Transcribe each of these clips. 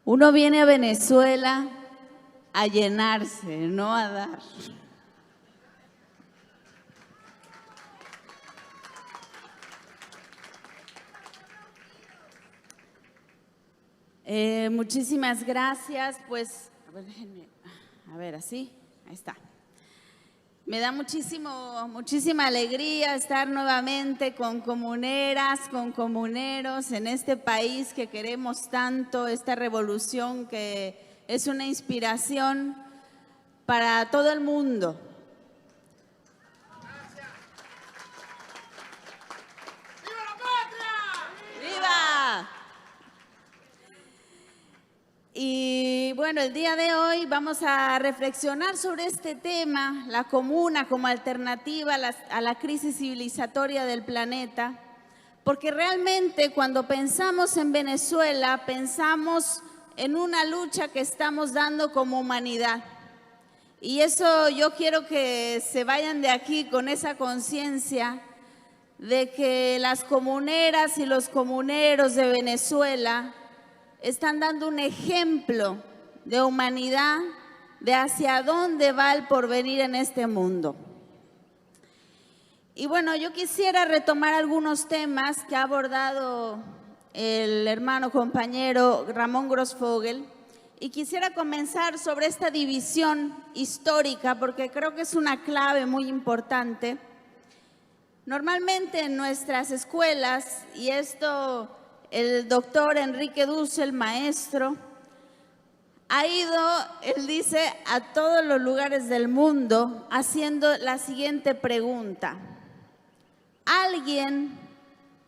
Uno viene a Venezuela a llenarse, no a dar. Muchísimas gracias. Pues, a ver, así, ahí está. Me da muchísima alegría estar nuevamente con comuneras, con comuneros en este país que queremos tanto, esta revolución que es una inspiración para todo el mundo. ¡Viva la patria! ¡Viva! Y bueno, el día de hoy vamos a reflexionar sobre este tema, la comuna como alternativa a la crisis civilizatoria del planeta, porque realmente cuando pensamos en Venezuela, pensamos en una lucha que estamos dando como humanidad. Y eso yo quiero que se vayan de aquí con esa conciencia de que las comuneras y los comuneros de Venezuela están dando un ejemplo de humanidad, de hacia dónde va el porvenir en este mundo. Y bueno, yo quisiera retomar algunos temas que ha abordado el hermano compañero Ramón Grossfogel, y quisiera comenzar sobre esta división histórica, porque creo que es una clave muy importante. Normalmente en nuestras escuelas, y esto el doctor Enrique Dussel, maestro, ha ido, él dice, a todos los lugares del mundo haciendo la siguiente pregunta. ¿Alguien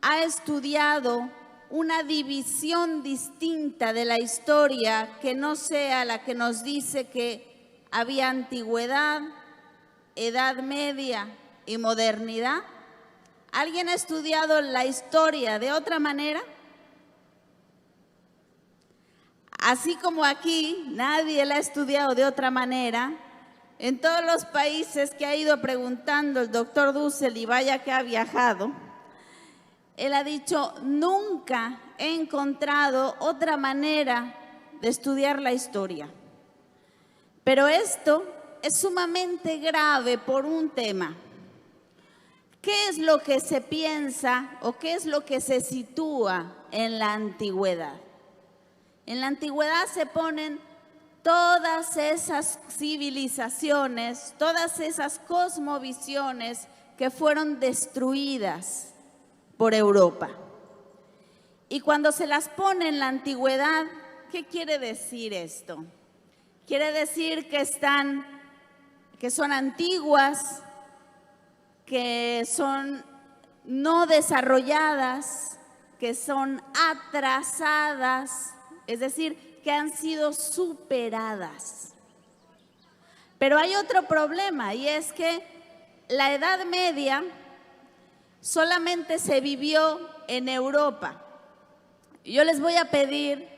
ha estudiado una división distinta de la historia que no sea la que nos dice que había antigüedad, edad media y modernidad? ¿Alguien ha estudiado la historia de otra manera? Así como aquí nadie la ha estudiado de otra manera, en todos los países que ha ido preguntando el doctor Dussel, y vaya que ha viajado, él ha dicho, nunca he encontrado otra manera de estudiar la historia. Pero esto es sumamente grave por un tema. ¿Qué es lo que se piensa o qué es lo que se sitúa en la antigüedad? En la antigüedad se ponen todas esas civilizaciones, todas esas cosmovisiones que fueron destruidas por Europa. Y cuando se las pone en la antigüedad, ¿qué quiere decir esto? Quiere decir que son antiguas, que son no desarrolladas, que son atrasadas, es decir, que han sido superadas. Pero hay otro problema, y es que la Edad Media solamente se vivió en Europa. Yo les voy a pedir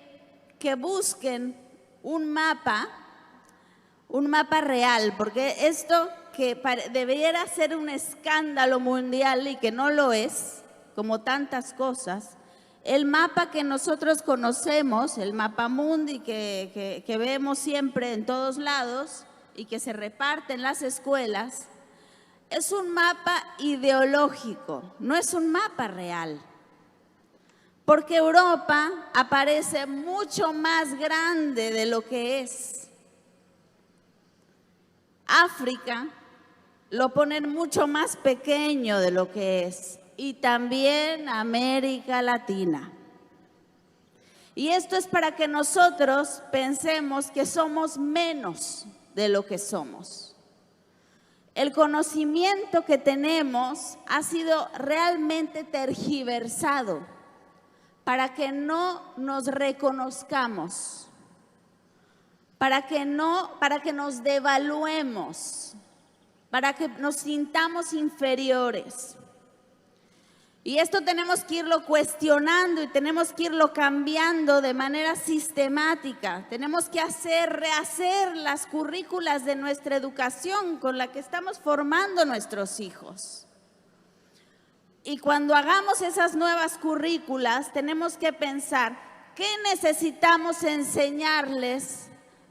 que busquen un mapa real, porque esto que debería ser un escándalo mundial y que no lo es, como tantas cosas, el mapa que nosotros conocemos, el mapa mundi que vemos siempre en todos lados y que se reparte en las escuelas, es un mapa ideológico, no es un mapa real. Porque Europa aparece mucho más grande de lo que es. África lo ponen mucho más pequeño de lo que es. Y también América Latina. Y esto es para que nosotros pensemos que somos menos de lo que somos. El conocimiento que tenemos ha sido realmente tergiversado para que no nos reconozcamos, para que nos devaluemos, para que nos sintamos inferiores. Y esto tenemos que irlo cuestionando y tenemos que irlo cambiando de manera sistemática. Tenemos que rehacer las currículas de nuestra educación con la que estamos formando nuestros hijos. Y cuando hagamos esas nuevas currículas, tenemos que pensar ¿qué necesitamos enseñarles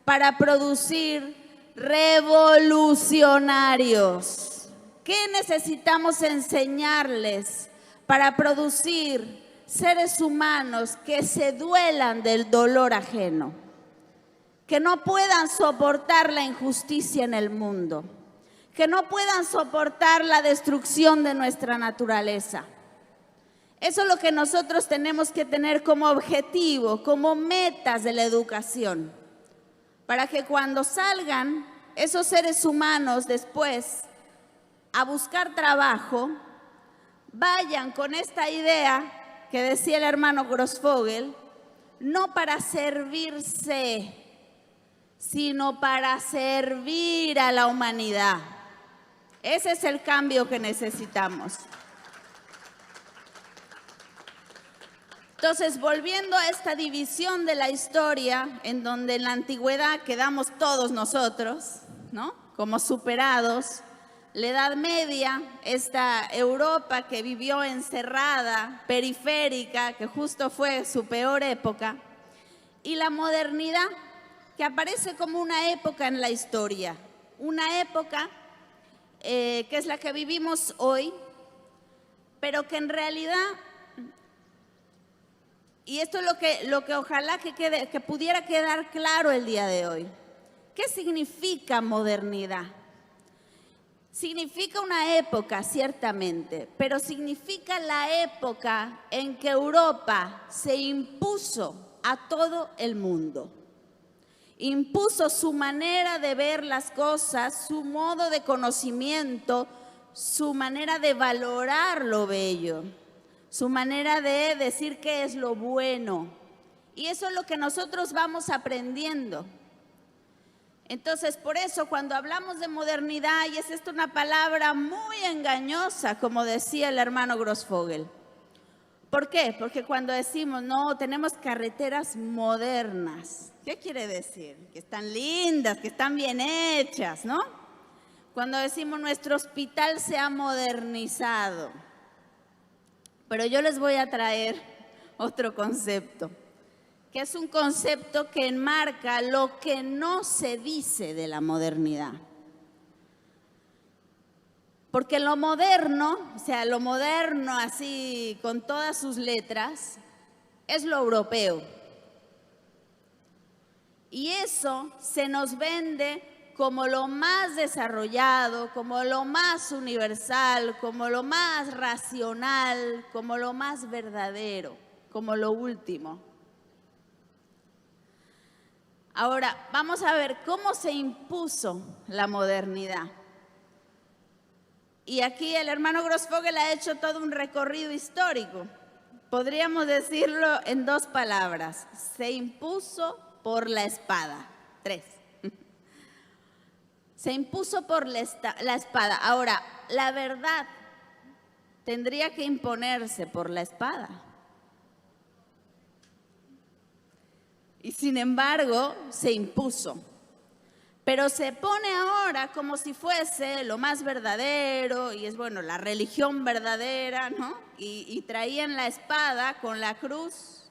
para producir revolucionarios? ¿Qué necesitamos enseñarles para producir seres humanos que se duelan del dolor ajeno, que no puedan soportar la injusticia en el mundo, que no puedan soportar la destrucción de nuestra naturaleza? Eso es lo que nosotros tenemos que tener como objetivo, como metas de la educación, para que cuando salgan esos seres humanos después a buscar trabajo, vayan con esta idea que decía el hermano Grossfogel, no para servirse, sino para servir a la humanidad. Ese es el cambio que necesitamos. Entonces, volviendo a esta división de la historia, en donde en la antigüedad quedamos todos nosotros, ¿no?, como superados, la Edad Media, esta Europa que vivió encerrada, periférica, que justo fue su peor época, y la modernidad, que aparece como una época en la historia, una época que es la que vivimos hoy, pero que en realidad, y esto es lo que ojalá que pudiera quedar claro el día de hoy. ¿Qué significa modernidad? Significa una época, ciertamente, pero significa la época en que Europa se impuso a todo el mundo. Impuso su manera de ver las cosas, su modo de conocimiento, su manera de valorar lo bello, su manera de decir qué es lo bueno. Y eso es lo que nosotros vamos aprendiendo. Entonces, por eso, cuando hablamos de modernidad, y es esto una palabra muy engañosa, como decía el hermano Grossfogel. ¿Por qué? Porque cuando decimos, no, tenemos carreteras modernas, ¿qué quiere decir? Que están lindas, que están bien hechas, ¿no? Cuando decimos, nuestro hospital se ha modernizado. Pero yo les voy a traer otro concepto, que es un concepto que enmarca lo que no se dice de la modernidad. Porque lo moderno, o sea, lo moderno así con todas sus letras, es lo europeo. Y eso se nos vende como lo más desarrollado, como lo más universal, como lo más racional, como lo más verdadero, como lo último. Ahora, vamos a ver cómo se impuso la modernidad. Y aquí el hermano Grossfogel ha hecho todo un recorrido histórico. Podríamos decirlo en dos palabras. Se impuso por la espada. 3. Se impuso por la espada. Ahora, la verdad tendría que imponerse por la espada. Y sin embargo, se impuso. Pero se pone ahora como si fuese lo más verdadero, y es bueno, la religión verdadera, ¿no? Y traían la espada con la cruz.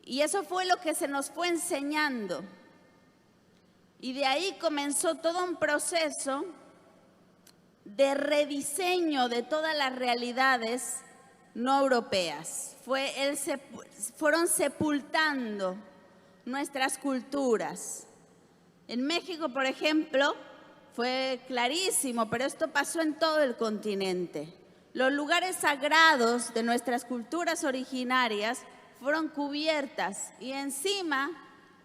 Y eso fue lo que se nos fue enseñando. Y de ahí comenzó todo un proceso de rediseño de todas las realidades no europeas. Fueron sepultando nuestras culturas. En México, por ejemplo, fue clarísimo, pero esto pasó en todo el continente. Los lugares sagrados de nuestras culturas originarias fueron cubiertas y encima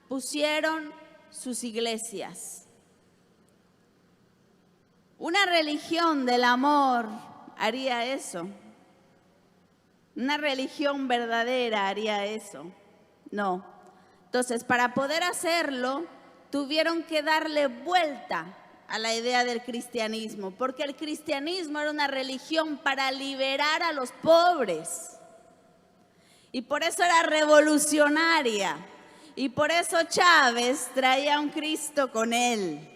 pusieron sus iglesias. Una religión del amor haría eso. Una religión verdadera haría eso. No. Entonces, para poder hacerlo, tuvieron que darle vuelta a la idea del cristianismo, porque el cristianismo era una religión para liberar a los pobres. Y por eso era revolucionaria. Y por eso Chávez traía un Cristo con él.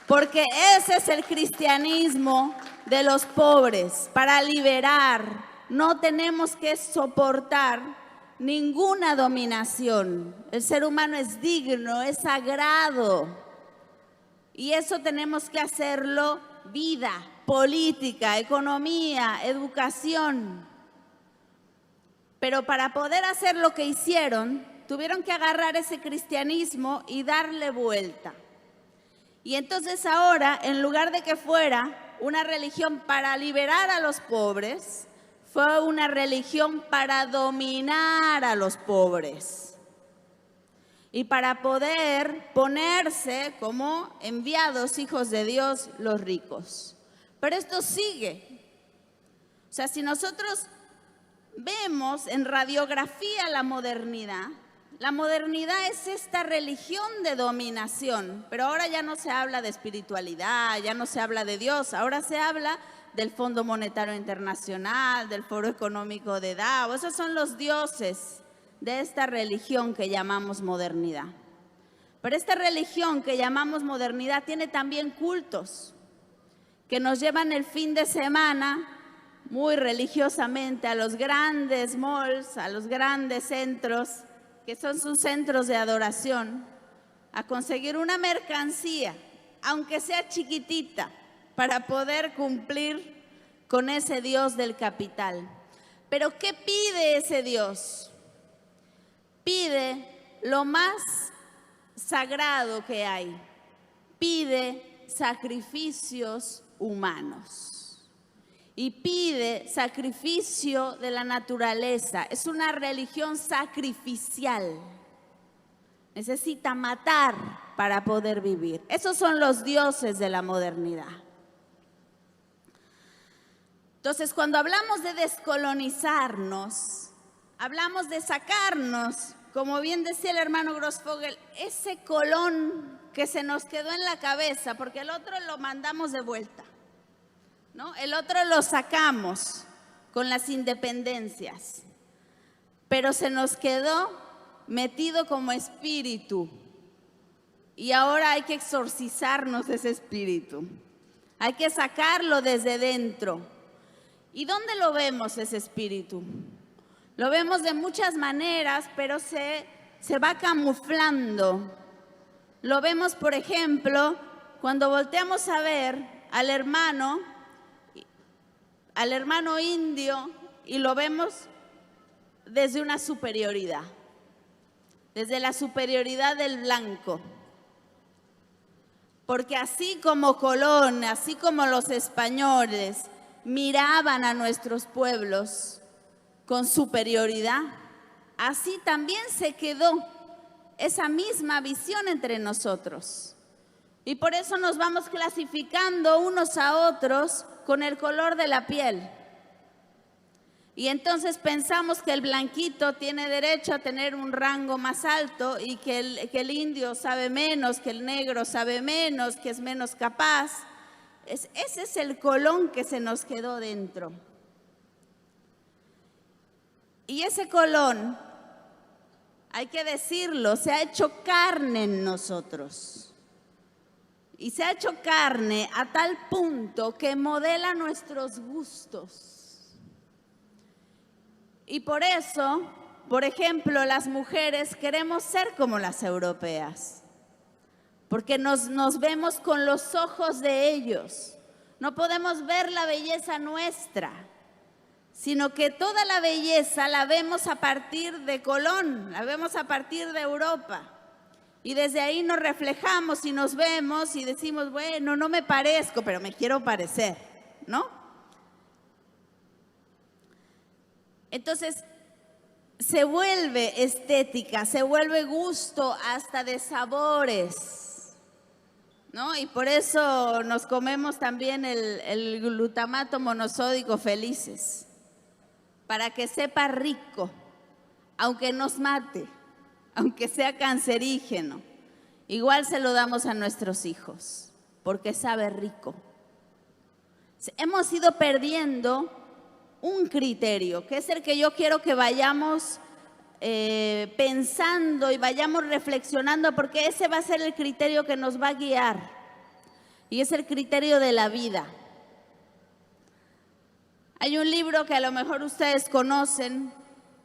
Porque ese es el cristianismo de los pobres, para liberar, no tenemos que soportar ninguna dominación. El ser humano es digno, es sagrado. Y eso tenemos que hacerlo vida, política, economía, educación. Pero para poder hacer lo que hicieron, tuvieron que agarrar ese cristianismo y darle vuelta. Y entonces ahora, en lugar de que fuera una religión para liberar a los pobres, fue una religión para dominar a los pobres y para poder ponerse como enviados hijos de Dios los ricos. Pero esto sigue. O sea, si nosotros vemos en radiografía la modernidad es esta religión de dominación, pero ahora ya no se habla de espiritualidad, ya no se habla de Dios, ahora se habla del Fondo Monetario Internacional, del Foro Económico de Davos. Esos son los dioses de esta religión que llamamos modernidad. Pero esta religión que llamamos modernidad tiene también cultos que nos llevan el fin de semana muy religiosamente a los grandes malls, a los grandes centros, que son sus centros de adoración, a conseguir una mercancía, aunque sea chiquitita, para poder cumplir con ese Dios del capital. Pero ¿qué pide ese Dios? Pide lo más sagrado que hay. Pide sacrificios humanos. Y pide sacrificio de la naturaleza. Es una religión sacrificial. Necesita matar para poder vivir. Esos son los dioses de la modernidad. Entonces, cuando hablamos de descolonizarnos, hablamos de sacarnos, como bien decía el hermano Grossfogel, ese colón que se nos quedó en la cabeza, porque el otro lo mandamos de vuelta, ¿no? El otro lo sacamos con las independencias, pero se nos quedó metido como espíritu y ahora hay que exorcizarnos ese espíritu, hay que sacarlo desde dentro. ¿Y dónde lo vemos ese espíritu? Lo vemos de muchas maneras, pero se va camuflando. Lo vemos, por ejemplo, cuando volteamos a ver al hermano indio y lo vemos desde una superioridad, desde la superioridad del blanco. Porque así como Colón, así como los españoles miraban a nuestros pueblos con superioridad, así también se quedó esa misma visión entre nosotros. Y por eso nos vamos clasificando unos a otros con el color de la piel. Y entonces pensamos que el blanquito tiene derecho a tener un rango más alto y que el indio sabe menos, que el negro sabe menos, que es menos capaz. Ese es el colón que se nos quedó dentro. Y ese colón, hay que decirlo, se ha hecho carne en nosotros. Y se ha hecho carne a tal punto que modela nuestros gustos. Y por eso, por ejemplo, las mujeres queremos ser como las europeas. Porque nos vemos con los ojos de ellos. No podemos ver la belleza nuestra, sino que toda la belleza la vemos a partir de Colón, la vemos a partir de Europa. Y desde ahí nos reflejamos y nos vemos y decimos, bueno, no me parezco, pero me quiero parecer, ¿no? Entonces, se vuelve estética, se vuelve gusto hasta de sabores, ¿no? Y por eso nos comemos también el glutamato monosódico felices, para que sepa rico, aunque nos mate, aunque sea cancerígeno. Igual se lo damos a nuestros hijos, porque sabe rico. Hemos ido perdiendo un criterio, que es el que yo quiero que vayamos pensando y vayamos reflexionando, porque ese va a ser el criterio que nos va a guiar y es el criterio de la vida. Hay un libro que a lo mejor ustedes conocen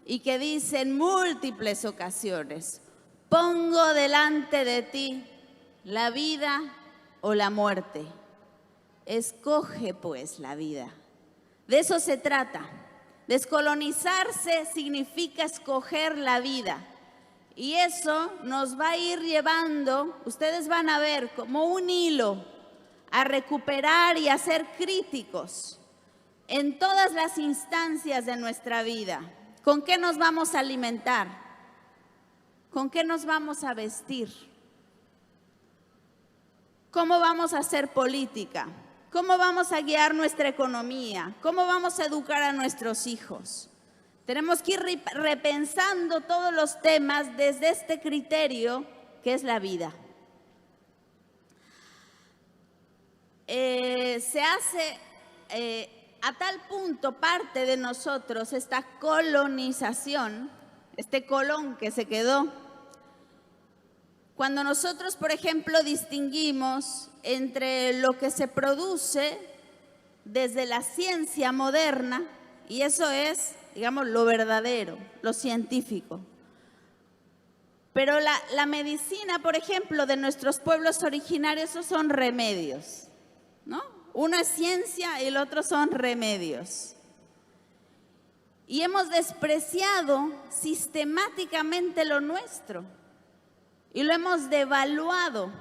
y que dice en múltiples ocasiones: pongo delante de ti la vida o la muerte. Escoge pues la vida. De eso se trata. Descolonizarse significa escoger la vida. Y eso nos va a ir llevando, ustedes van a ver, como un hilo, a recuperar y a ser críticos en todas las instancias de nuestra vida. ¿Con qué nos vamos a alimentar? ¿Con qué nos vamos a vestir? ¿Cómo vamos a hacer política? ¿Cómo vamos a guiar nuestra economía? ¿Cómo vamos a educar a nuestros hijos? Tenemos que ir repensando todos los temas desde este criterio que es la vida. Se hace a tal punto parte de nosotros esta colonización, este colón que se quedó. Cuando nosotros, por ejemplo, distinguimos entre lo que se produce desde la ciencia moderna, y eso es, digamos, lo verdadero, lo científico. Pero la medicina, por ejemplo, de nuestros pueblos originarios, esos son remedios, ¿no? Uno es ciencia y el otro son remedios. Y hemos despreciado sistemáticamente lo nuestro y lo hemos devaluado.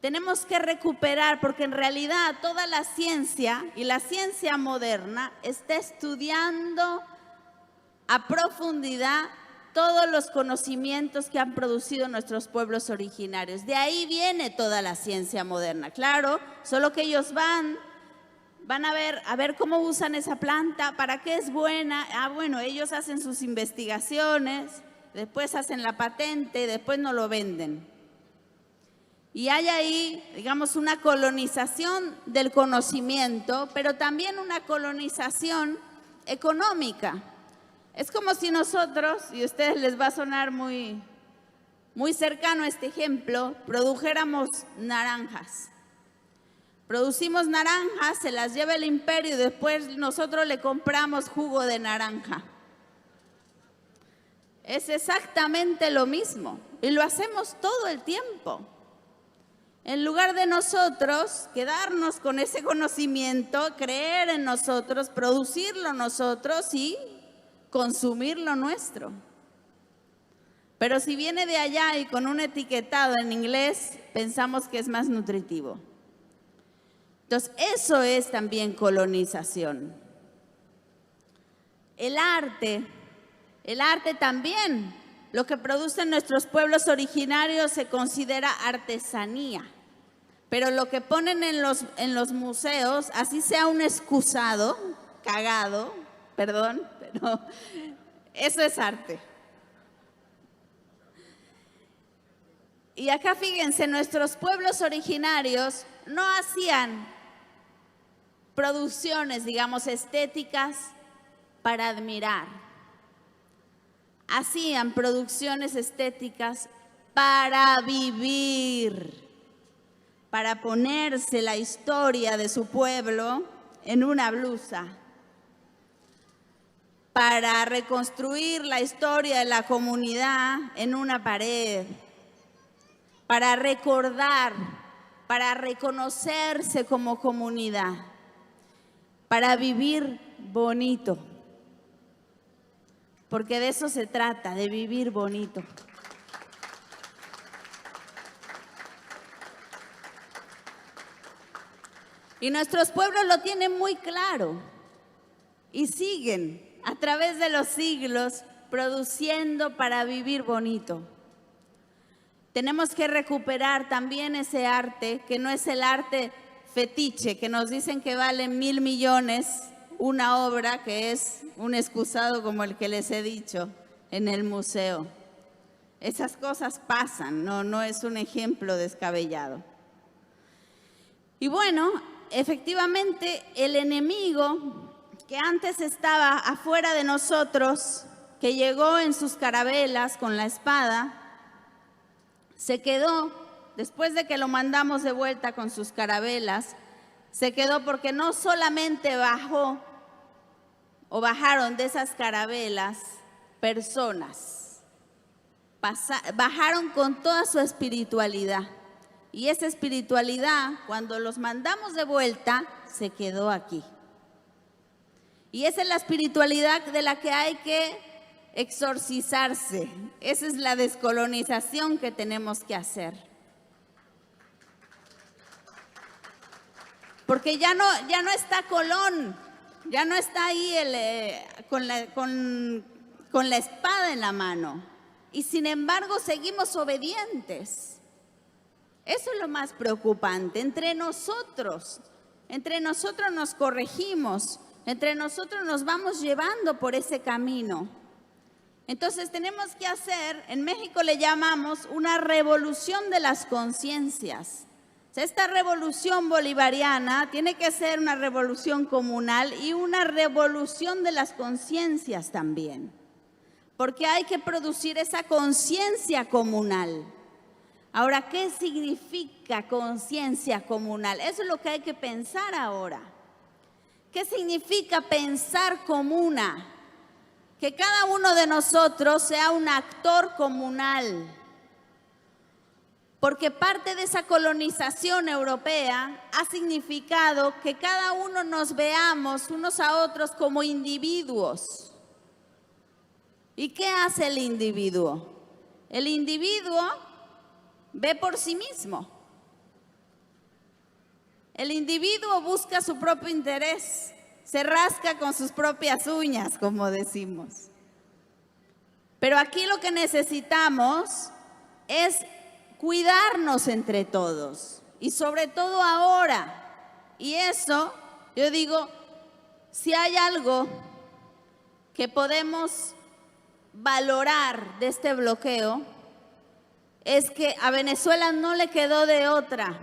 Tenemos que recuperar, porque en realidad toda la ciencia y la ciencia moderna está estudiando a profundidad todos los conocimientos que han producido nuestros pueblos originarios. De ahí viene toda la ciencia moderna, claro, solo que ellos van a ver cómo usan esa planta, para qué es buena. Bueno, ellos hacen sus investigaciones, después hacen la patente, después no lo venden. Y hay ahí, digamos, una colonización del conocimiento, pero también una colonización económica. Es como si nosotros, y a ustedes les va a sonar muy cercano este ejemplo, produjéramos naranjas. Producimos naranjas, se las lleva el imperio y después nosotros le compramos jugo de naranja. Es exactamente lo mismo y lo hacemos todo el tiempo. En lugar de nosotros quedarnos con ese conocimiento, creer en nosotros, producirlo nosotros y consumir lo nuestro. Pero si viene de allá y con un etiquetado en inglés, pensamos que es más nutritivo. Entonces, eso es también colonización. El arte también, lo que producen nuestros pueblos originarios se considera artesanía. Pero lo que ponen en los museos, así sea un excusado, cagado, perdón, pero eso es arte. Y acá fíjense, nuestros pueblos originarios no hacían producciones, digamos, estéticas para admirar. Hacían producciones estéticas para vivir, para ponerse la historia de su pueblo en una blusa, para reconstruir la historia de la comunidad en una pared, para recordar, para reconocerse como comunidad, para vivir bonito. Porque de eso se trata, de vivir bonito. Y nuestros pueblos lo tienen muy claro y siguen a través de los siglos produciendo para vivir bonito. Tenemos que recuperar también ese arte, que no es el arte fetiche, que nos dicen que vale 1,000 millones una obra, que es un excusado como el que les he dicho en el museo. Esas cosas pasan, no es un ejemplo descabellado. Y bueno, efectivamente el enemigo que antes estaba afuera de nosotros, que llegó en sus carabelas con la espada, se quedó, después de que lo mandamos de vuelta con sus carabelas, se quedó porque no solamente bajó o bajaron de esas carabelas personas. Bajaron con toda su espiritualidad. Y esa espiritualidad, cuando los mandamos de vuelta, se quedó aquí. Y esa es la espiritualidad de la que hay que exorcizarse. Esa es la descolonización que tenemos que hacer. Porque ya no está Colón, ya no está ahí con la espada en la mano. Y sin embargo seguimos obedientes. Eso es lo más preocupante. Entre nosotros nos corregimos, entre nosotros nos vamos llevando por ese camino. Entonces tenemos que hacer, en México le llamamos una revolución de las conciencias. Esta revolución bolivariana tiene que ser una revolución comunal y una revolución de las conciencias también, porque hay que producir esa conciencia comunal. Ahora, ¿qué significa conciencia comunal? Eso es lo que hay que pensar ahora. ¿Qué significa pensar comuna? Que cada uno de nosotros sea un actor comunal. Porque parte de esa colonización europea ha significado que cada uno nos veamos unos a otros como individuos. ¿Y qué hace el individuo? El individuo ve por sí mismo. El individuo busca su propio interés, se rasca con sus propias uñas, como decimos. Pero aquí lo que necesitamos es cuidarnos entre todos y sobre todo ahora. Y eso, yo digo, si hay algo que podemos valorar de este bloqueo, es que a Venezuela no le quedó de otra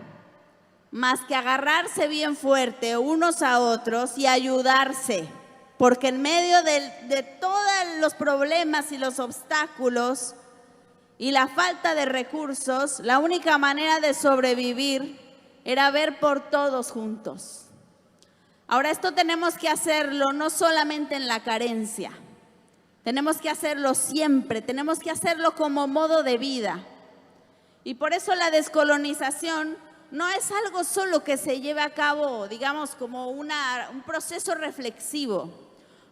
más que agarrarse bien fuerte unos a otros y ayudarse, porque en medio de todos los problemas y los obstáculos y la falta de recursos, la única manera de sobrevivir era ver por todos juntos. Ahora, esto tenemos que hacerlo no solamente en la carencia, tenemos que hacerlo siempre, tenemos que hacerlo como modo de vida. Y por eso la descolonización no es algo solo que se lleve a cabo, digamos, como un proceso reflexivo.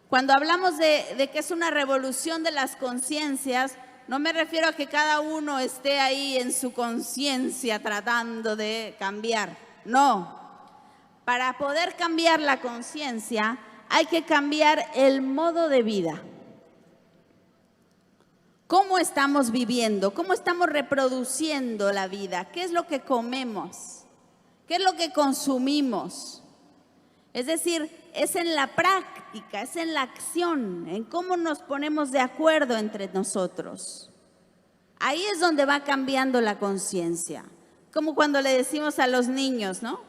Cuando hablamos de que es una revolución de las conciencias, no me refiero a que cada uno esté ahí en su conciencia tratando de cambiar. No. Para poder cambiar la conciencia, hay que cambiar el modo de vida. ¿Cómo estamos viviendo? ¿Cómo estamos reproduciendo la vida? ¿Qué es lo que comemos? ¿Qué es lo que consumimos? Es decir, es en la práctica, es en la acción, en cómo nos ponemos de acuerdo entre nosotros. Ahí es donde va cambiando la conciencia. Como cuando le decimos a los niños, ¿no?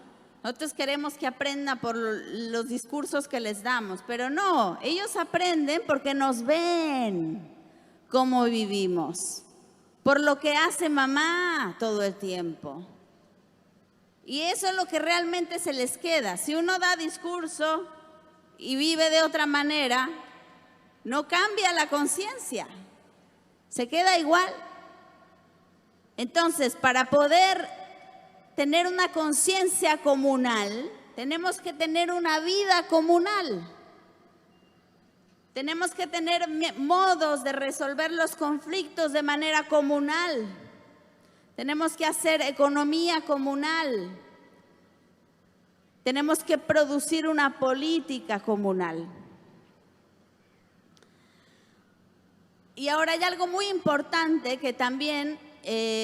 Nosotros queremos que aprendan por los discursos que les damos, pero no, ellos aprenden porque nos ven cómo vivimos, por lo que hace mamá todo el tiempo. Y eso es lo que realmente se les queda. Si uno da discurso y vive de otra manera, no cambia la conciencia, se queda igual. Entonces, para poder tener una conciencia comunal, tenemos que tener una vida comunal. Tenemos que tener modos de resolver los conflictos de manera comunal. Tenemos que hacer economía comunal. Tenemos que producir una política comunal. Y ahora hay algo muy importante que también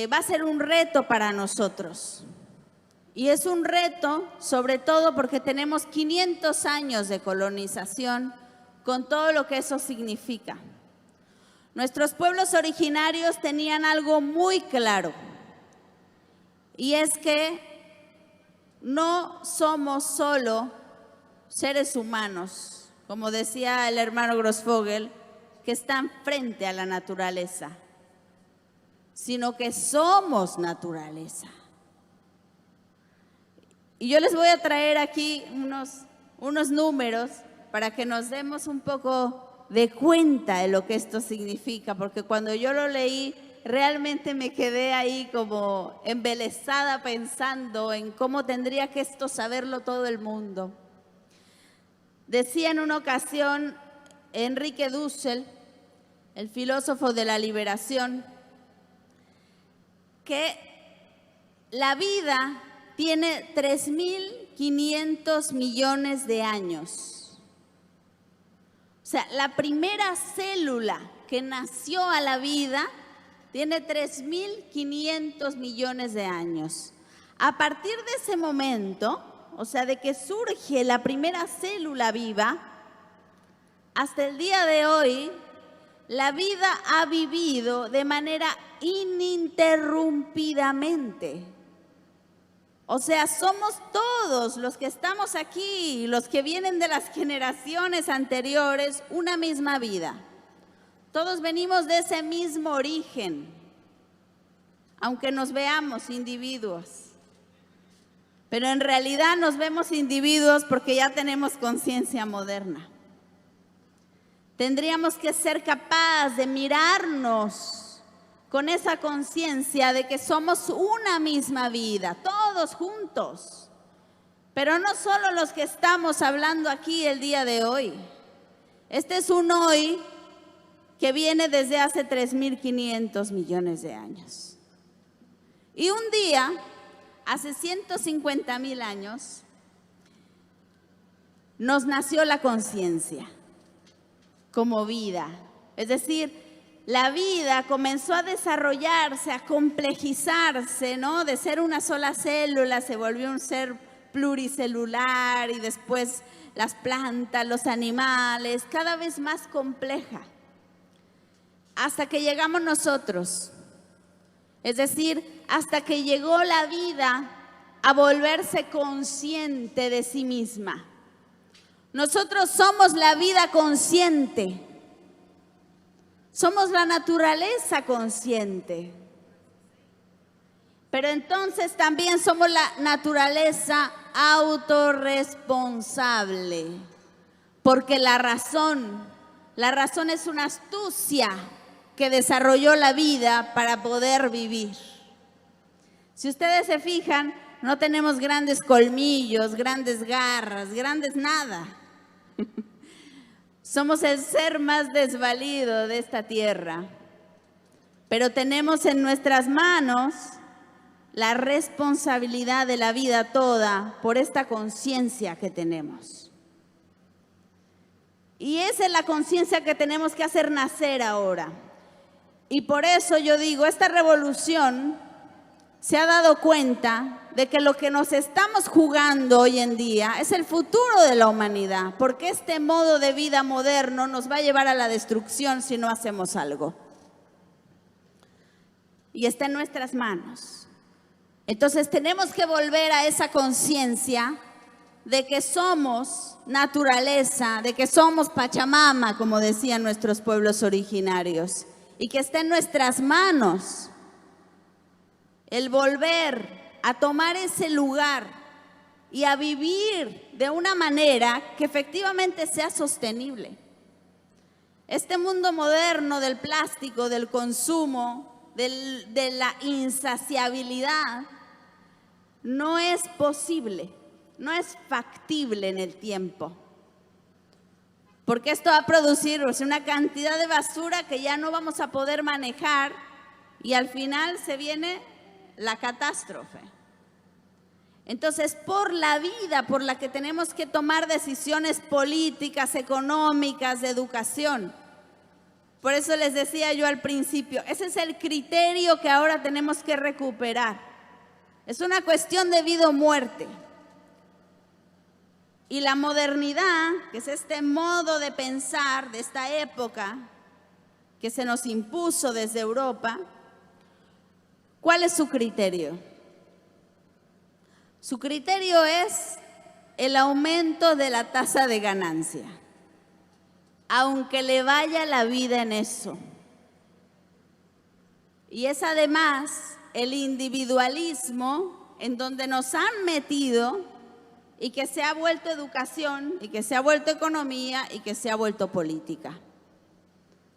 va a ser un reto para nosotros. Y es un reto sobre todo porque tenemos 500 años de colonización con todo lo que eso significa. Nuestros pueblos originarios tenían algo muy claro, y es que no somos solo seres humanos, como decía el hermano Grossfogel, que están frente a la naturaleza, sino que somos naturaleza. Y yo les voy a traer aquí unos números para que nos demos un poco de cuenta de lo que esto significa, porque cuando yo lo leí, realmente me quedé ahí como embelesada pensando en cómo tendría que esto saberlo todo el mundo. Decía en una ocasión Enrique Dussel, el filósofo de la liberación, que la vida tiene 3.500 millones de años. O sea, la primera célula que nació a la vida tiene 3.500 millones de años. A partir de ese momento, o sea, de que surge la primera célula viva, hasta el día de hoy, la vida ha vivido de manera ininterrumpidamente. O sea, somos todos los que estamos aquí, los que vienen de las generaciones anteriores, una misma vida. Todos venimos de ese mismo origen, aunque nos veamos individuos. Pero en realidad nos vemos individuos porque ya tenemos conciencia moderna. Tendríamos que ser capaces de mirarnos con esa conciencia de que somos una misma vida, todos juntos. Pero no solo los que estamos hablando aquí el día de hoy. Este es un hoy que viene desde hace 3.500 millones de años. Y un día, hace 150.000 años, nos nació la conciencia como vida. Es decir, la vida comenzó a desarrollarse, a complejizarse, ¿no? De ser una sola célula se volvió un ser pluricelular y después las plantas, los animales, cada vez más compleja. Hasta que llegamos nosotros. Es decir, hasta que llegó la vida a volverse consciente de sí misma. Nosotros somos la vida consciente. Somos la naturaleza consciente. Pero entonces también somos la naturaleza autorresponsable. Porque la razón es una astucia que desarrolló la vida para poder vivir. Si ustedes se fijan, no tenemos grandes colmillos, grandes garras, grandes nada. Somos el ser más desvalido de esta tierra, pero tenemos en nuestras manos la responsabilidad de la vida toda por esta conciencia que tenemos. Y esa es la conciencia que tenemos que hacer nacer ahora. Y por eso yo digo, esta revolución se ha dado cuenta de que lo que nos estamos jugando hoy en día es el futuro de la humanidad, porque este modo de vida moderno nos va a llevar a la destrucción si no hacemos algo. Y está en nuestras manos. Entonces tenemos que volver a esa conciencia de que somos naturaleza, de que somos Pachamama, como decían nuestros pueblos originarios, y que está en nuestras manos el volver a tomar ese lugar y a vivir de una manera que efectivamente sea sostenible. Este mundo moderno del plástico, del consumo, de la insaciabilidad, no es posible, no es factible en el tiempo. Porque esto va a producir una cantidad de basura que ya no vamos a poder manejar y al final se viene la catástrofe. Entonces, por la vida por la que tenemos que tomar decisiones políticas, económicas, de educación. Por eso les decía yo al principio, ese es el criterio que ahora tenemos que recuperar. Es una cuestión de vida o muerte. Y la modernidad, que es este modo de pensar de esta época que se nos impuso desde Europa, ¿cuál es su criterio? Su criterio es el aumento de la tasa de ganancia, aunque le vaya la vida en eso. Y es además el individualismo en donde nos han metido y que se ha vuelto educación, y que se ha vuelto economía, y que se ha vuelto política.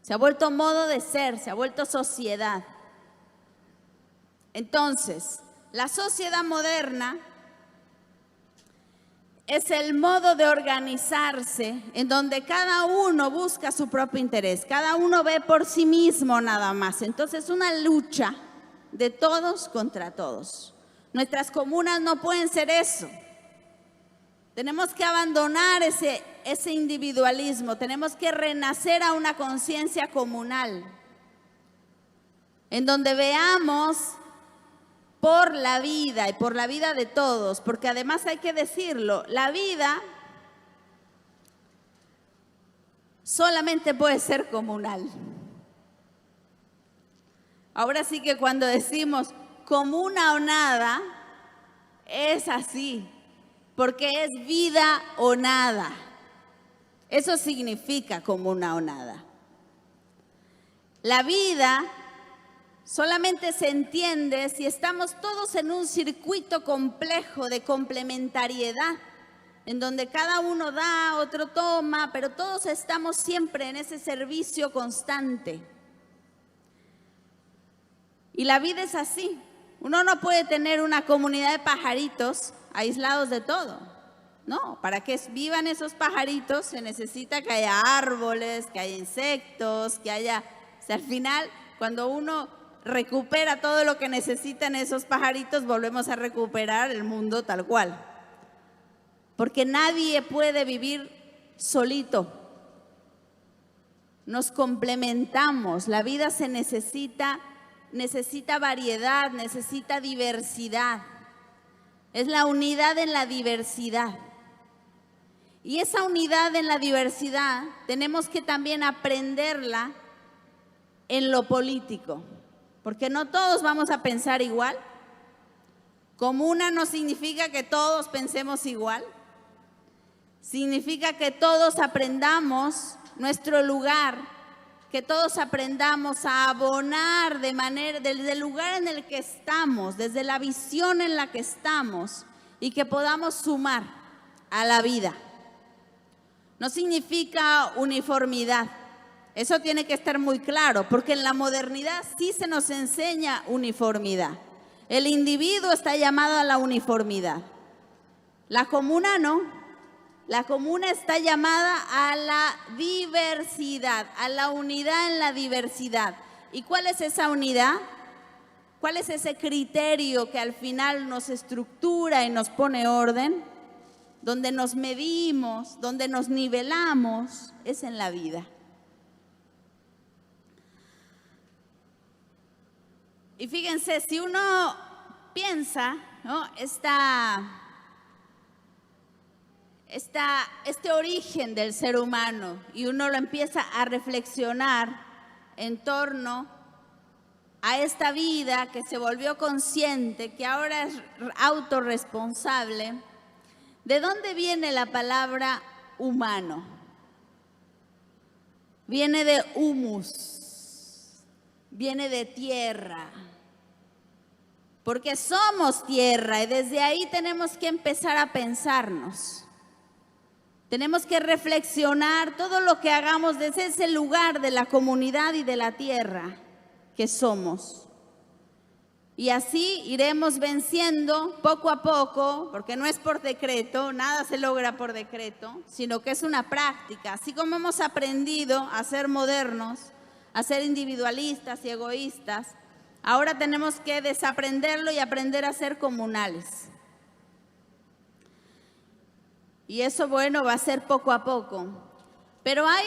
Se ha vuelto modo de ser, se ha vuelto sociedad. Entonces, la sociedad moderna es el modo de organizarse en donde cada uno busca su propio interés, cada uno ve por sí mismo nada más. Entonces, una lucha de todos contra todos. Nuestras comunas no pueden ser eso. Tenemos que abandonar ese individualismo, tenemos que renacer a una conciencia comunal, en donde veamos por la vida y por la vida de todos, porque además hay que decirlo, la vida solamente puede ser comunal. Ahora sí que cuando decimos comuna o nada, es así. Porque es vida o nada. Eso significa comuna o nada. La vida solamente se entiende si estamos todos en un circuito complejo de complementariedad, en donde cada uno da, otro toma, pero todos estamos siempre en ese servicio constante. Y la vida es así. Uno no puede tener una comunidad de pajaritos aislados de todo. No, para que vivan esos pajaritos se necesita que haya árboles, que haya insectos, que haya... O sea, al final, cuando uno recupera todo lo que necesitan esos pajaritos, volvemos a recuperar el mundo tal cual. Porque nadie puede vivir solito. Nos complementamos. La vida se necesita variedad, necesita diversidad. Es la unidad en la diversidad. Y esa unidad en la diversidad tenemos que también aprenderla en lo político, porque no todos vamos a pensar igual. Comuna no significa que todos pensemos igual. Significa que todos aprendamos nuestro lugar, que todos aprendamos a abonar desde el lugar en el que estamos, desde la visión en la que estamos, y que podamos sumar a la vida. No significa uniformidad. Eso tiene que estar muy claro, porque en la modernidad sí se nos enseña uniformidad. El individuo está llamado a la uniformidad. La comuna no. La comuna está llamada a la diversidad, a la unidad en la diversidad. ¿Y cuál es esa unidad? ¿Cuál es ese criterio que al final nos estructura y nos pone orden? Donde nos medimos, donde nos nivelamos, es en la vida. Y fíjense, si uno piensa, ¿no?, este origen del ser humano, y uno lo empieza a reflexionar en torno a esta vida que se volvió consciente, que ahora es autorresponsable, ¿de dónde viene la palabra humano? Viene de humus, viene de tierra, porque somos tierra y desde ahí tenemos que empezar a pensarnos. Tenemos que reflexionar todo lo que hagamos desde ese lugar de la comunidad y de la tierra que somos. Y así iremos venciendo poco a poco, porque no es por decreto, nada se logra por decreto, sino que es una práctica. Así como hemos aprendido a ser modernos, a ser individualistas y egoístas, ahora tenemos que desaprenderlo y aprender a ser comunales. Y eso, bueno, va a ser poco a poco. Pero hay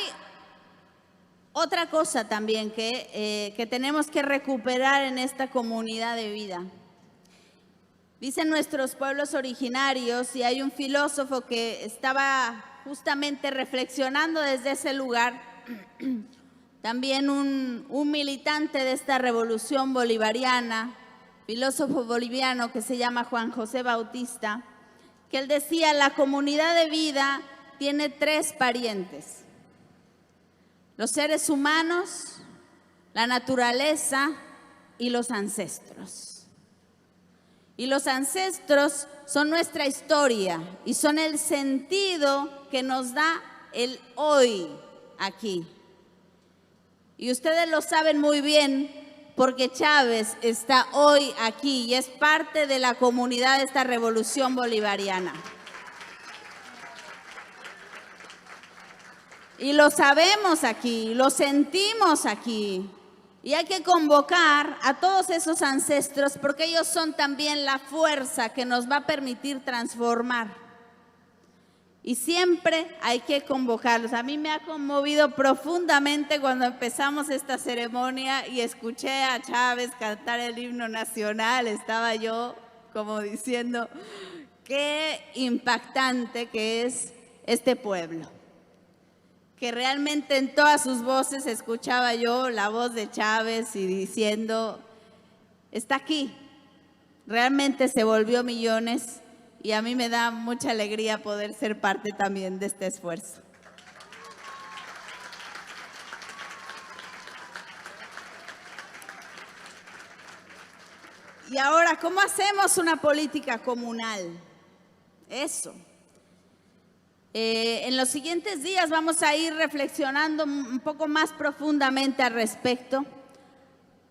otra cosa también que tenemos que recuperar en esta comunidad de vida. Dicen nuestros pueblos originarios, y hay un filósofo que estaba justamente reflexionando desde ese lugar, también un militante de esta revolución bolivariana, filósofo boliviano que se llama Juan José Bautista, que él decía: la comunidad de vida tiene 3 parientes: los seres humanos, la naturaleza y los ancestros. Y los ancestros son nuestra historia y son el sentido que nos da el hoy aquí. Y ustedes lo saben muy bien porque Chávez está hoy aquí y es parte de la comunidad de esta revolución bolivariana. Y lo sabemos aquí, lo sentimos aquí. Y hay que convocar a todos esos ancestros porque ellos son también la fuerza que nos va a permitir transformar. Y siempre hay que convocarlos. A mí me ha conmovido profundamente cuando empezamos esta ceremonia y escuché a Chávez cantar el himno nacional. Estaba yo como diciendo, qué impactante que es este pueblo. Que realmente en todas sus voces escuchaba yo la voz de Chávez y diciendo, está aquí, realmente se volvió millones y a mí me da mucha alegría poder ser parte también de este esfuerzo. Y ahora, ¿cómo hacemos una política comunal? Eso. En los siguientes días vamos a ir reflexionando un poco más profundamente al respecto,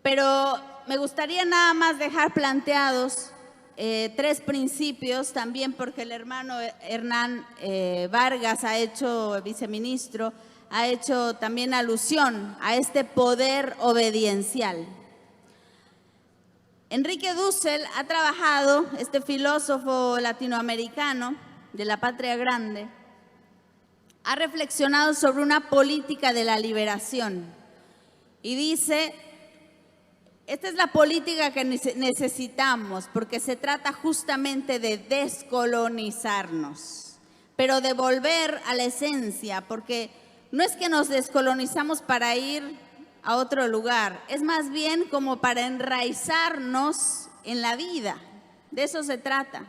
pero me gustaría nada más dejar planteados 3 principios también porque el hermano Hernán Vargas viceministro, ha hecho también alusión a este poder obediencial. Enrique Dussel ha trabajado, este filósofo latinoamericano de la patria grande, ha reflexionado sobre una política de la liberación y dice, esta es la política que necesitamos porque se trata justamente de descolonizarnos, pero de volver a la esencia, porque no es que nos descolonizamos para ir a otro lugar, es más bien como para enraizarnos en la vida, de eso se trata.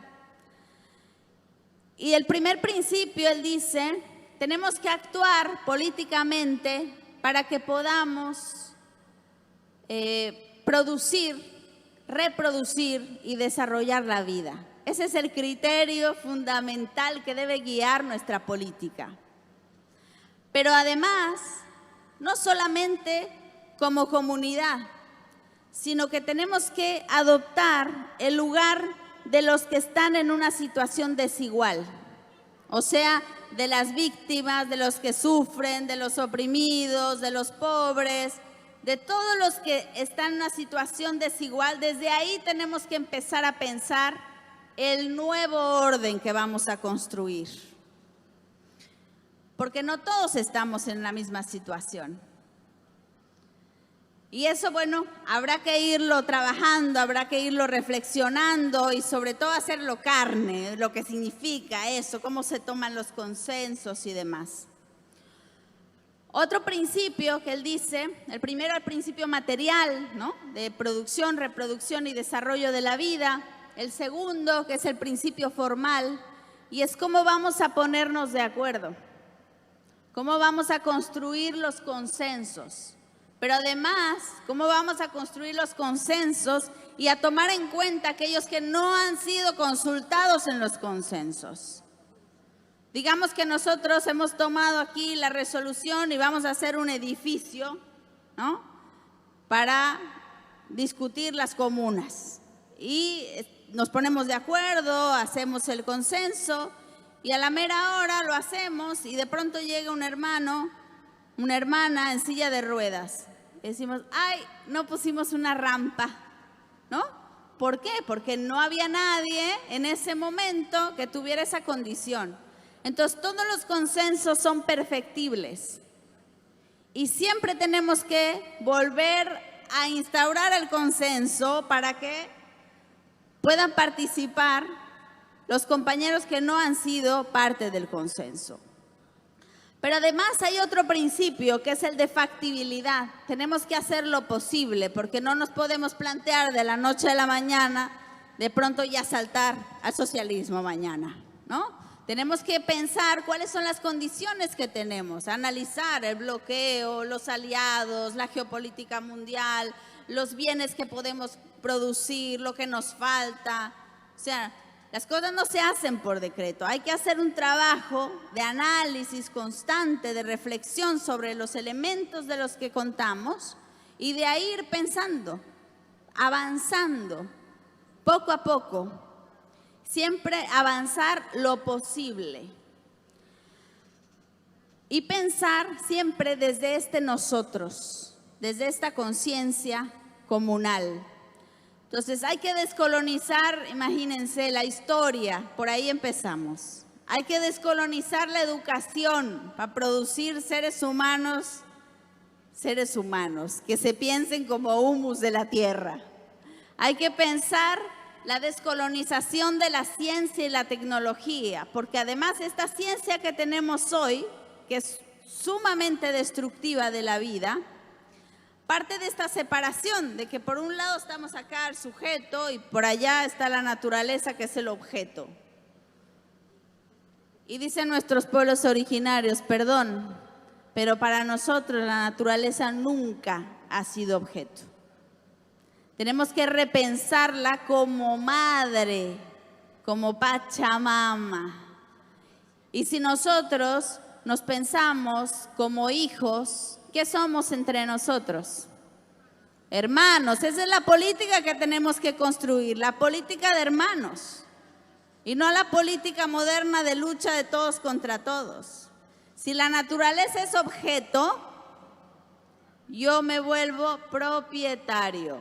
Y el primer principio, él dice, tenemos que actuar políticamente para que podamos producir, reproducir y desarrollar la vida. Ese es el criterio fundamental que debe guiar nuestra política. Pero además, no solamente como comunidad, sino que tenemos que adoptar el lugar de los que están en una situación desigual, o sea, de las víctimas, de los que sufren, de los oprimidos, de los pobres, de todos los que están en una situación desigual. Desde ahí tenemos que empezar a pensar el nuevo orden que vamos a construir. Porque no todos estamos en la misma situación. Y eso, bueno, habrá que irlo trabajando, habrá que irlo reflexionando y sobre todo hacerlo carne, lo que significa eso, cómo se toman los consensos y demás. Otro principio que él dice, el primero el principio material, ¿no?, de producción, reproducción y desarrollo de la vida. El segundo, que es el principio formal, y es cómo vamos a ponernos de acuerdo, cómo vamos a construir los consensos. Pero además, ¿cómo vamos a construir los consensos y a tomar en cuenta aquellos que no han sido consultados en los consensos? Digamos que nosotros hemos tomado aquí la resolución y vamos a hacer un edificio, ¿no?, para discutir las comunas. Y nos ponemos de acuerdo, hacemos el consenso y a la mera hora lo hacemos y de pronto llega un hermano, una hermana en silla de ruedas. Decimos, ay, no pusimos una rampa, ¿no? ¿Por qué? Porque no había nadie en ese momento que tuviera esa condición. Entonces, todos los consensos son perfectibles. Y siempre tenemos que volver a instaurar el consenso para que puedan participar los compañeros que no han sido parte del consenso. Pero además hay otro principio que es el de factibilidad. Tenemos que hacer lo posible porque no nos podemos plantear de la noche a la mañana de pronto ya saltar al socialismo mañana, ¿no? Tenemos que pensar cuáles son las condiciones que tenemos, analizar el bloqueo, los aliados, la geopolítica mundial, los bienes que podemos producir, lo que nos falta, O sea, las cosas no se hacen por decreto. Hay que hacer un trabajo de análisis constante, de reflexión sobre los elementos de los que contamos y de ahí ir pensando, avanzando, poco a poco. Siempre avanzar lo posible. Y pensar siempre desde este nosotros, desde esta conciencia comunal. Entonces hay que descolonizar, imagínense, la historia, por ahí empezamos. Hay que descolonizar la educación para producir seres humanos, que se piensen como humus de la tierra. Hay que pensar la descolonización de la ciencia y la tecnología, porque además esta ciencia que tenemos hoy, que es sumamente destructiva de la vida, parte de esta separación, de que por un lado estamos acá el sujeto y por allá está la naturaleza que es el objeto. Y dicen nuestros pueblos originarios, perdón, pero para nosotros la naturaleza nunca ha sido objeto. Tenemos que repensarla como madre, como Pachamama. Y si nosotros nos pensamos como hijos, ¿qué somos entre nosotros? Hermanos, esa es la política que tenemos que construir, la política de hermanos. Y no la política moderna de lucha de todos contra todos. Si la naturaleza es objeto, yo me vuelvo propietario.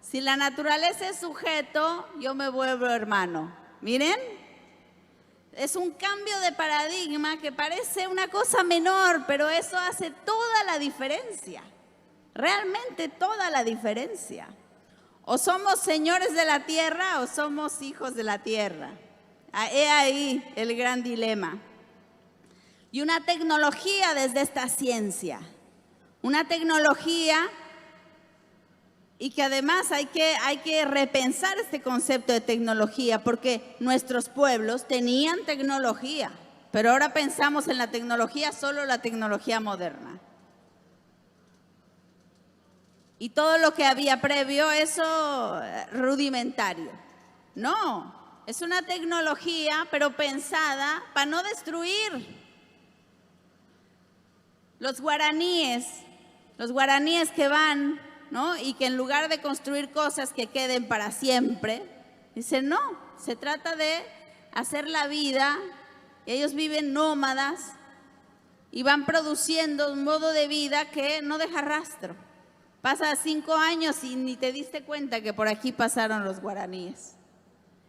Si la naturaleza es sujeto, yo me vuelvo hermano. Miren, es un cambio de paradigma que parece una cosa menor, pero eso hace toda la diferencia. Realmente toda la diferencia. O somos señores de la tierra o somos hijos de la tierra. He ahí el gran dilema. Y una tecnología desde esta ciencia. Una tecnología y que además hay que repensar este concepto de tecnología, porque nuestros pueblos tenían tecnología, pero ahora pensamos en la tecnología, solo la tecnología moderna. Y todo lo que había previo, eso rudimentario. No, es una tecnología, pero pensada para no destruir. Los guaraníes que van, ¿no? Y que en lugar de construir cosas que queden para siempre, dicen no, se trata de hacer la vida, ellos viven nómadas y van produciendo un modo de vida que no deja rastro. Pasa 5 años y ni te diste cuenta que por aquí pasaron los guaraníes.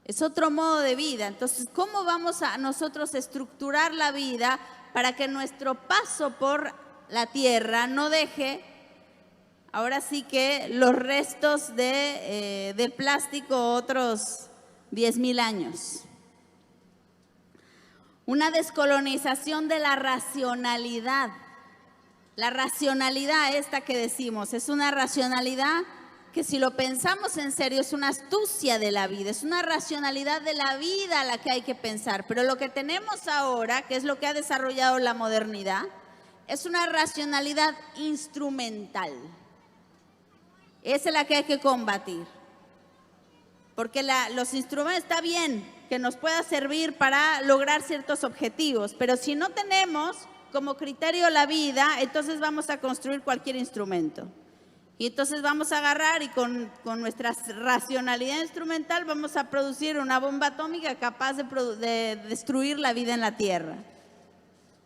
Es otro modo de vida. Entonces, ¿cómo vamos a nosotros estructurar la vida para que nuestro paso por la tierra no deje ahora sí que los restos de plástico otros 10,000 años? Una descolonización de la racionalidad. La racionalidad esta que decimos es una racionalidad que si lo pensamos en serio es una astucia de la vida, es una racionalidad de la vida a la que hay que pensar. Pero lo que tenemos ahora, que es lo que ha desarrollado la modernidad, es una racionalidad instrumental. Esa es la que hay que combatir. Porque los instrumentos está bien que nos pueda servir para lograr ciertos objetivos, pero si no tenemos como criterio la vida, entonces vamos a construir cualquier instrumento. Y entonces vamos a agarrar y con nuestra racionalidad instrumental vamos a producir una bomba atómica capaz de destruir la vida en la Tierra.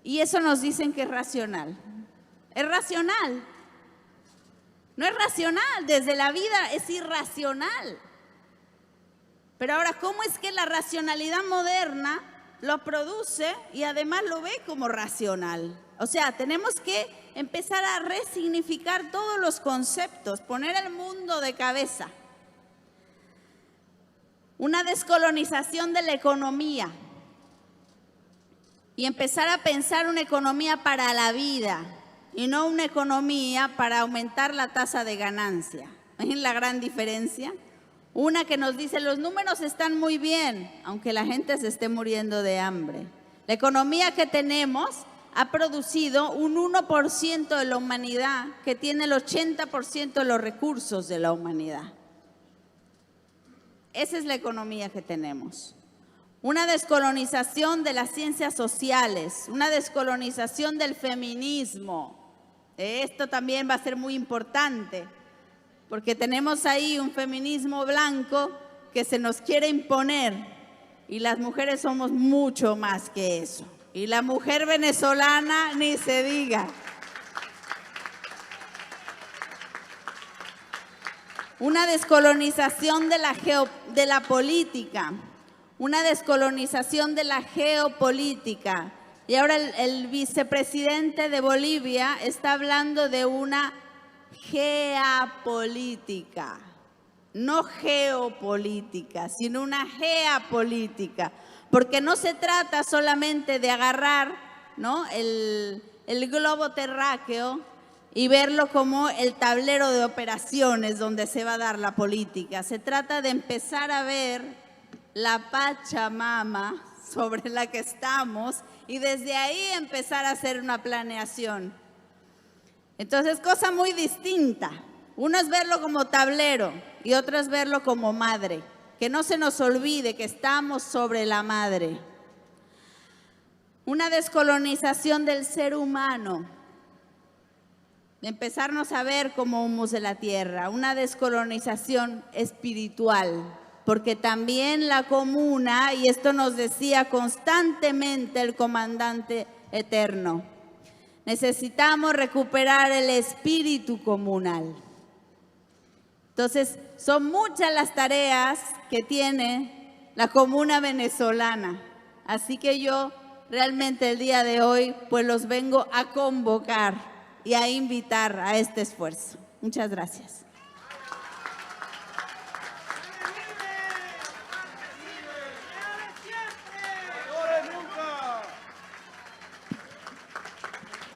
Y eso nos dicen que es racional. Es racional. No es racional, desde la vida es irracional. Pero ahora, ¿cómo es que la racionalidad moderna lo produce y además lo ve como racional? O sea, tenemos que empezar a resignificar todos los conceptos, poner el mundo de cabeza. Una descolonización de la economía y empezar a pensar una economía para la vida y no una economía para aumentar la tasa de ganancia. ¿Ven la gran diferencia? Una que nos dice, los números están muy bien, aunque la gente se esté muriendo de hambre. La economía que tenemos ha producido un 1% de la humanidad que tiene el 80% de los recursos de la humanidad. Esa es la economía que tenemos. Una descolonización de las ciencias sociales, una descolonización del feminismo. Esto también va a ser muy importante, porque tenemos ahí un feminismo blanco que se nos quiere imponer y las mujeres somos mucho más que eso. Y la mujer venezolana ni se diga. Una descolonización de la política, una descolonización de la geopolítica. Y ahora el vicepresidente de Bolivia está hablando de una geopolítica, no geopolítica, sino una geopolítica, porque no se trata solamente de agarrar, ¿no?, el globo terráqueo y verlo como el tablero de operaciones donde se va a dar la política. Se trata de empezar a ver la Pachamama sobre la que estamos y desde ahí empezar a hacer una planeación. Entonces, cosa muy distinta. Uno es verlo como tablero y otro es verlo como madre. Que no se nos olvide que estamos sobre la madre. Una descolonización del ser humano. De empezarnos a ver como humus de la tierra. Una descolonización espiritual. Porque también la comuna, y esto nos decía constantemente el comandante eterno, necesitamos recuperar el espíritu comunal. Entonces, son muchas las tareas que tiene la comuna venezolana. Así que yo realmente el día de hoy pues los vengo a convocar y a invitar a este esfuerzo. Muchas gracias.